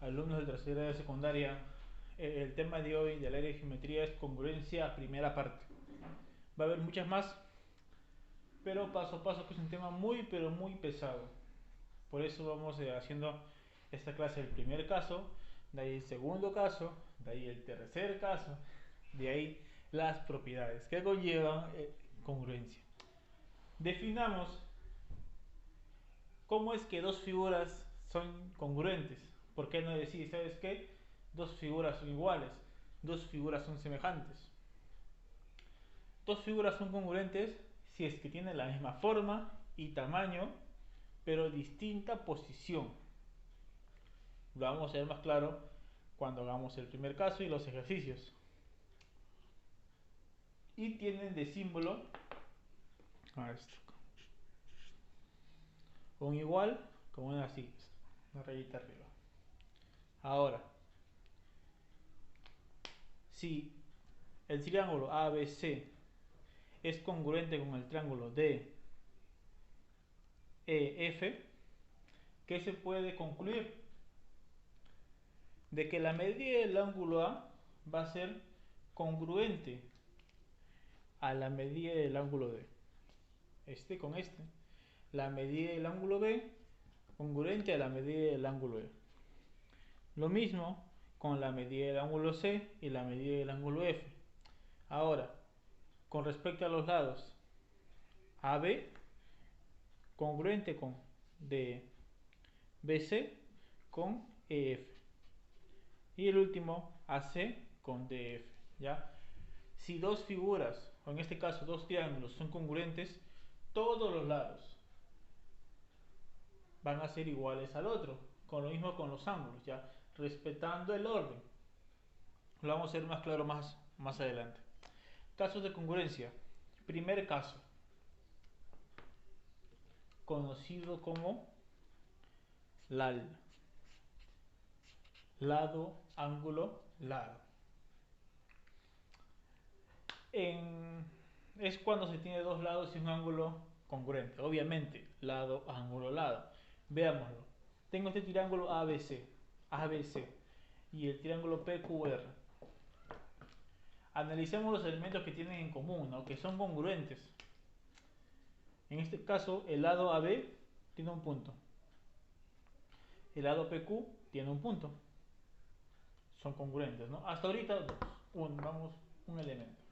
alumnos de tercera de secundaria. El tema de hoy del área de geometría es congruencia primera parte. Va a haber muchas más, pero paso a paso, que es un tema muy pero muy pesado. Por eso vamos haciendo esta clase el primer caso, de ahí el segundo caso, de ahí el tercer caso, de ahí las propiedades que conllevan congruencia. Definamos cómo es que dos figuras son congruentes. ¿Por qué no decir, sabes qué? Dos figuras son iguales, dos figuras son semejantes. Dos figuras son congruentes si es que tienen la misma forma y tamaño, pero distinta posición. Lo vamos a ver más claro cuando hagamos el primer caso y los ejercicios. Y tienen de símbolo un igual con una así, una rayita arriba. Ahora, si el triángulo ABC es congruente con el triángulo DEF, ¿qué se puede concluir? De que la medida del ángulo A va a ser congruente a la medida del ángulo D. Este con este. La medida del ángulo B congruente a la medida del ángulo E. Lo mismo con la medida del ángulo C y la medida del ángulo F. Ahora, con respecto a los lados, AB congruente con DBC con EF. Y el último, AC con DF. ¿Ya? Si dos figuras, o en este caso dos triángulos, son congruentes, todos los lados van a ser iguales al otro. Con lo mismo con los ángulos, ¿ya? Respetando el orden. Lo vamos a ver más claro más adelante. Casos de congruencia. Primer caso, conocido como LAL. Lado, ángulo, lado. Es cuando se tiene dos lados y un ángulo congruente. Obviamente, lado, ángulo, lado. Veámoslo. Tengo este triángulo ABC y el triángulo PQR. Analicemos los elementos que tienen en común, ¿no? Que son congruentes. En este caso, el lado AB tiene un punto. El lado PQ tiene un punto. Son congruentes, ¿no? Hasta ahorita dos. Vamos, un elemento.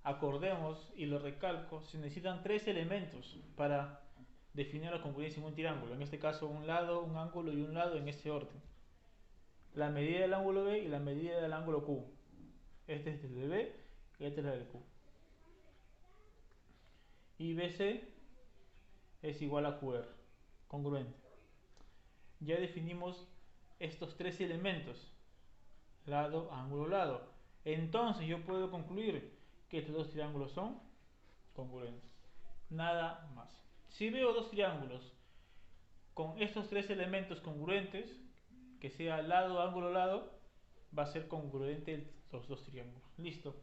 Acordemos, y lo recalco, se necesitan tres elementos para definir la congruencia en un triángulo. En este caso, un lado, un ángulo y un lado en este orden. La medida del ángulo B y la medida del ángulo Q. Este es el de B y este es el de Q. Y BC es igual a QR, congruente. Ya definimos estos tres elementos, lado, ángulo, lado. Entonces yo puedo concluir que estos dos triángulos son congruentes. Nada más. Si veo dos triángulos con estos tres elementos congruentes, que sea lado, ángulo, lado, va a ser congruente los dos triángulos. Listo.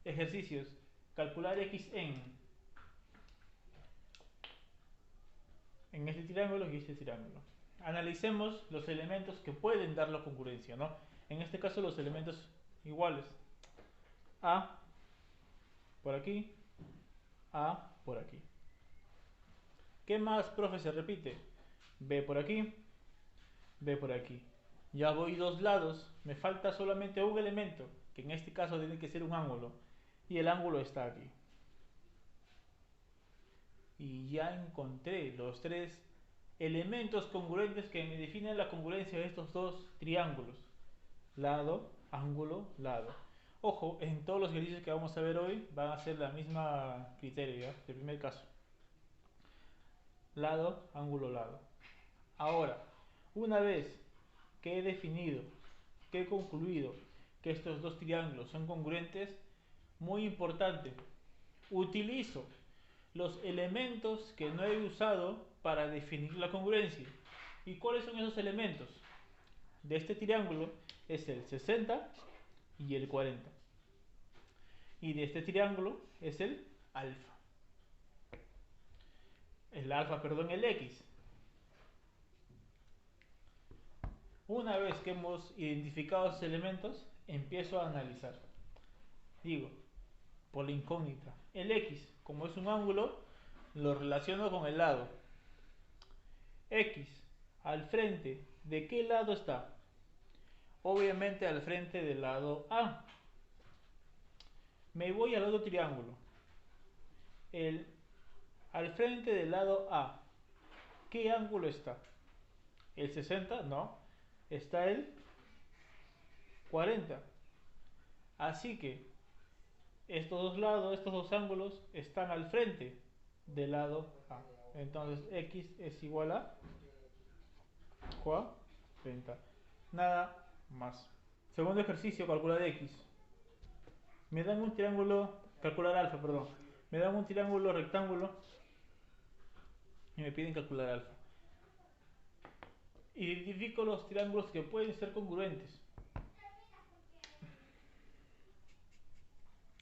Ejercicios. Calcular x en este triángulo y este triángulo. Analicemos los elementos que pueden dar la congruencia, ¿no? En este caso los elementos iguales. A por aquí, A por aquí. ¿Qué más, profe, se repite? B por aquí, B por aquí. Ya voy dos lados, me falta solamente un elemento, que en este caso tiene que ser un ángulo, y el ángulo está aquí. Y ya encontré los tres elementos congruentes que me definen la congruencia de estos dos triángulos. Lado, ángulo, lado. Ojo, en todos los ejercicios que vamos a ver hoy van a ser la misma criterio, ¿ya? El primer caso. Lado, ángulo, lado. Ahora, una vez que he definido, que he concluido que estos dos triángulos son congruentes, muy importante, utilizo los elementos que no he usado para definir la congruencia. ¿Y cuáles son esos elementos? De este triángulo es el 60 y el 40. Y de este triángulo es el alfa. el alfa, perdón, el x. Una vez que hemos identificado esos elementos, empiezo a analizar. Digo, por la incógnita, el x, como es un ángulo, lo relaciono con el lado. X, al frente, ¿de qué lado está? Obviamente al frente del lado A. Me voy al otro triángulo. El, al frente del lado A, ¿qué ángulo está? ¿El 60? No. Está el 40. Así que estos dos lados, estos dos ángulos están al frente del lado A. Entonces x es igual a 40. Nada más. Segundo ejercicio, calcular x. Me dan un triángulo, calcular alfa, perdón. Me dan un triángulo rectángulo y me piden calcular alfa. Identifico los triángulos que pueden ser congruentes.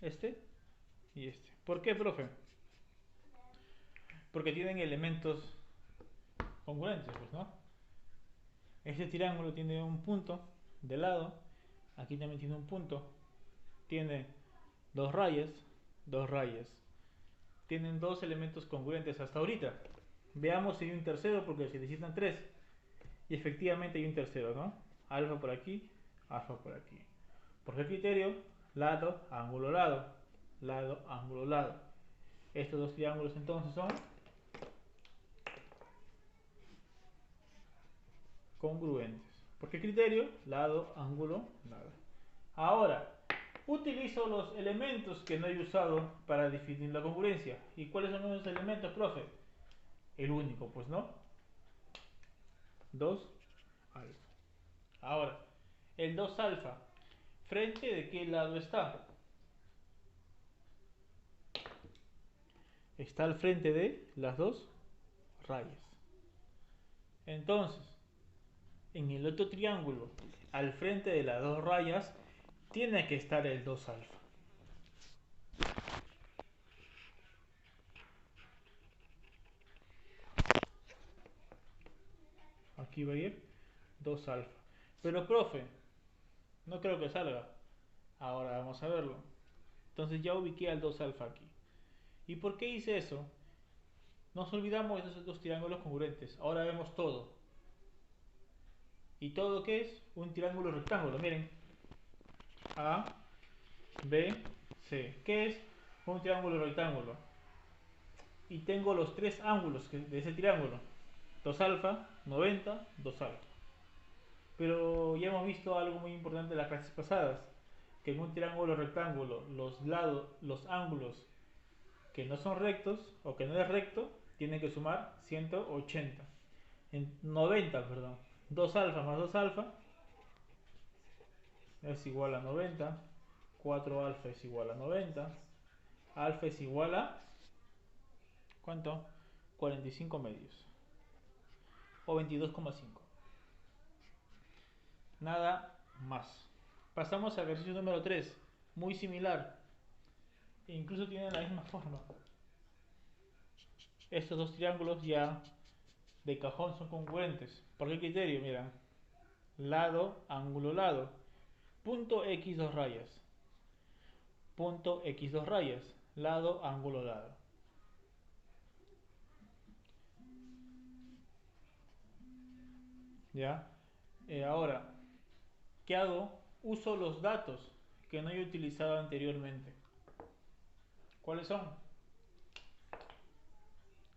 Este y este. ¿Por qué, profe? Porque tienen elementos congruentes, pues, ¿no? Este triángulo tiene un punto de lado, aquí también tiene un punto, tiene dos rayas, dos rayas. Tienen dos elementos congruentes hasta ahorita. Veamos si hay un tercero porque se necesitan tres. Y efectivamente hay un tercero, ¿no? Alfa por aquí, alfa por aquí. ¿Por qué criterio? Lado, ángulo, lado. Lado, ángulo, lado. Estos dos triángulos entonces son congruentes. ¿Por qué criterio? Lado, ángulo, lado. Ahora, utilizo los elementos que no he usado para definir la congruencia. ¿Y cuáles son esos elementos, profe? El único, pues no. 2 alfa. Ahora, el 2 alfa, ¿frente de qué lado está? Está al frente de las dos rayas. Entonces, en el otro triángulo, al frente de las dos rayas, tiene que estar el 2 alfa. Aquí va a ir 2 alfa. Pero, profe, no creo que salga. Ahora vamos a verlo. Entonces ya ubiqué al 2 alfa aquí. ¿Y por qué hice eso? Nos olvidamos de esos dos triángulos congruentes. Ahora vemos todo. ¿Y todo qué es? Un triángulo rectángulo. Miren. A, B, C. ¿Qué es? Un triángulo rectángulo. Y tengo los tres ángulos de ese triángulo. 2 alfa, 90, 2 alfa. Pero ya hemos visto algo muy importante en las clases pasadas. Que en un triángulo rectángulo los lados, los ángulos que no son rectos o que no es recto, tienen que sumar 180. En 90, perdón. 2 alfa más 2 alfa es igual a 90. 4 alfa es igual a 90. Alfa es igual a ¿cuánto? 45 medios. O 22,5. Nada más. Pasamos al ejercicio número 3. Muy similar. E incluso tienen la misma forma. Estos dos triángulos ya de cajón son congruentes. ¿Por qué criterio? Mira. Lado, ángulo, lado. Punto X dos rayas. Punto X dos rayas. Lado, ángulo, lado. ¿Ya? Ahora, ¿qué hago? Uso los datos que no he utilizado anteriormente. ¿Cuáles son?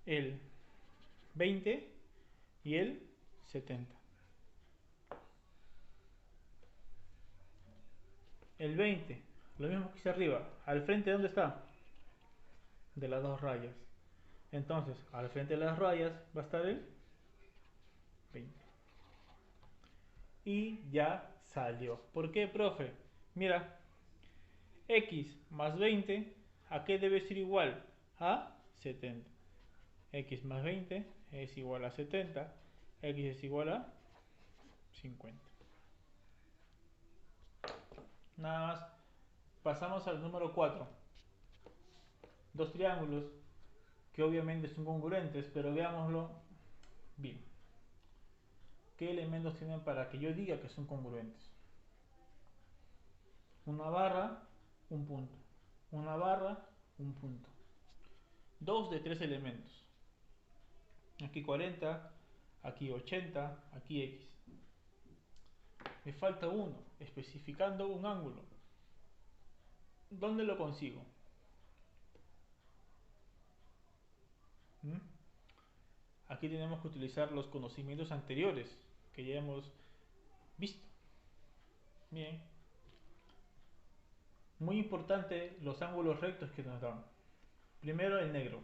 El 20 y el 70. El 20, lo mismo que hice arriba. ¿Al frente dónde está? De las dos rayas. Entonces, al frente de las rayas va a estar el 20. Y ya salió. ¿Por qué, profe? Mira, x más 20, ¿a qué debe ser igual? A 70. X más 20 es igual a 70. X es igual a 50. Nada más. Pasamos al número 4. Dos triángulos que obviamente son congruentes, pero veámoslo bien. ¿Qué elementos tienen para que yo diga que son congruentes? Una barra, un punto. Una barra, un punto. Dos de tres elementos. Aquí 40, aquí 80, aquí X. Me falta uno, especificando un ángulo. ¿Dónde lo consigo? ¿Mm? Aquí tenemos que utilizar los conocimientos anteriores que ya hemos visto. Bien. Muy importante los ángulos rectos que nos dan. Primero el negro,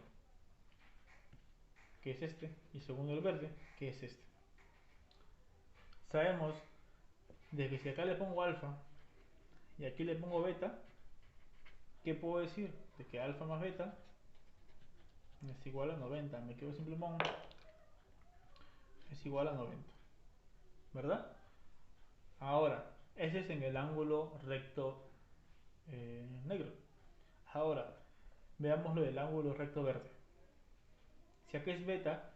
que es este, y segundo el verde, que es este. Sabemos de que si acá le pongo alfa y aquí le pongo beta, ¿qué puedo decir? De que alfa más beta es igual a 90. Me quedo sin plumón. Es igual a 90. ¿Verdad? Ahora, ese es en el ángulo recto negro. Ahora, veamos lo del ángulo recto verde. Si acá es beta,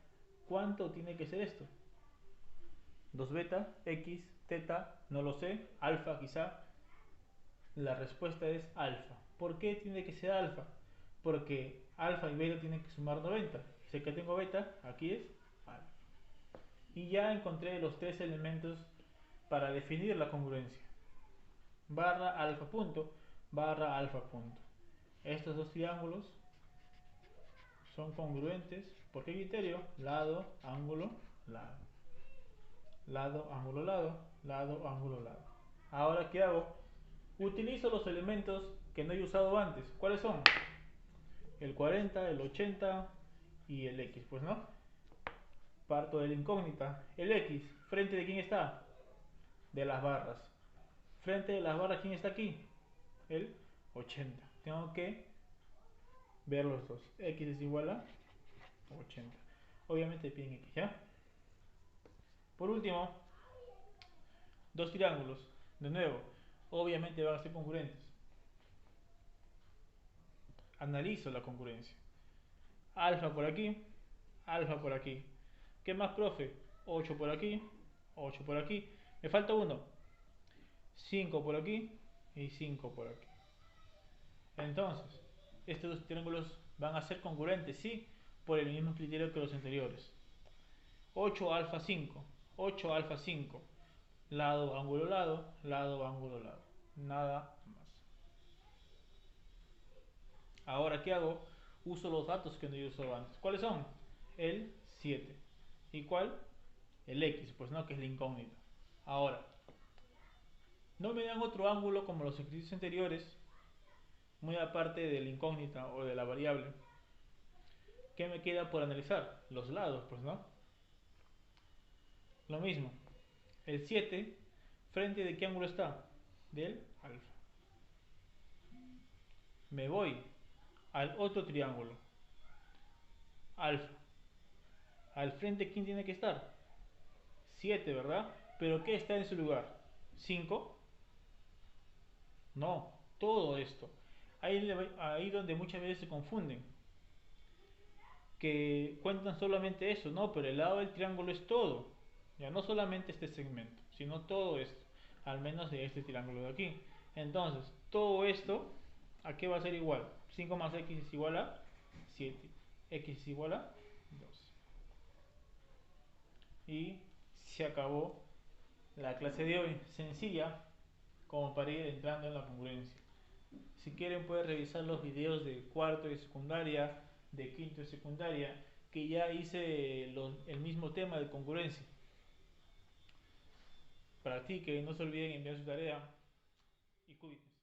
¿cuánto tiene que ser esto? 2 beta, x, teta, no lo sé, alfa quizá. La respuesta es alfa. ¿Por qué tiene que ser alfa? Porque alfa y beta tienen que sumar 90. Si que tengo beta, aquí es alfa. Y ya encontré los tres elementos para definir la congruencia. Barra alfa punto, barra alfa punto. Estos dos triángulos son congruentes. ¿Por qué criterio? Lado, ángulo, lado. Lado, ángulo, lado. Lado, ángulo, lado. Ahora, ¿qué hago? Utilizo los elementos que no he usado antes. ¿Cuáles son? El 40, el 80 y el X. Pues no. Parto de la incógnita. El X, ¿frente de quién está? De las barras. Frente de las barras, ¿quién está aquí? El 80. Tengo que ver los dos. X es igual a 80. Obviamente piden X, ¿ya? Por último, dos triángulos. De nuevo, obviamente van a ser congruentes. Analizo la congruencia. Alfa por aquí, alfa por aquí. ¿Qué más, profe? 8 por aquí, 8 por aquí. Me falta uno. 5 por aquí y 5 por aquí. Entonces, estos dos triángulos van a ser congruentes, sí, por el mismo criterio que los anteriores. 8 alfa 5, 8 alfa 5. Lado, ángulo, lado, lado, ángulo, lado. Nada más. Ahora, ¿qué hago? Uso los datos que no he usado antes. ¿Cuáles son? El 7. ¿Y cuál? El X, pues no, que es la incógnita. Ahora, no me dan otro ángulo como los ejercicios anteriores, muy aparte de la incógnita o de la variable. ¿Qué me queda por analizar? Los lados, pues no. Lo mismo. El 7, ¿frente de qué ángulo está? Del alfa. Me voy al otro triángulo. Alfa. Al frente, ¿quién tiene que estar? 7, ¿verdad? ¿Pero qué está en su lugar? 5. No, todo esto. Ahí donde muchas veces se confunden. Que cuentan solamente eso, no, pero el lado del triángulo es todo. Ya no solamente este segmento, sino todo esto. Al menos de este triángulo de aquí. Entonces, todo esto, ¿a qué va a ser igual? 5 más x es igual a 7. X es igual a 2. Y se acabó la clase de hoy. Sencilla, como para ir entrando en la congruencia. Si quieren pueden revisar los videos de cuarto de secundaria, de quinto de secundaria, que ya hice el mismo tema de congruencia. Practiquen, no se olviden enviar su tarea y cuídense.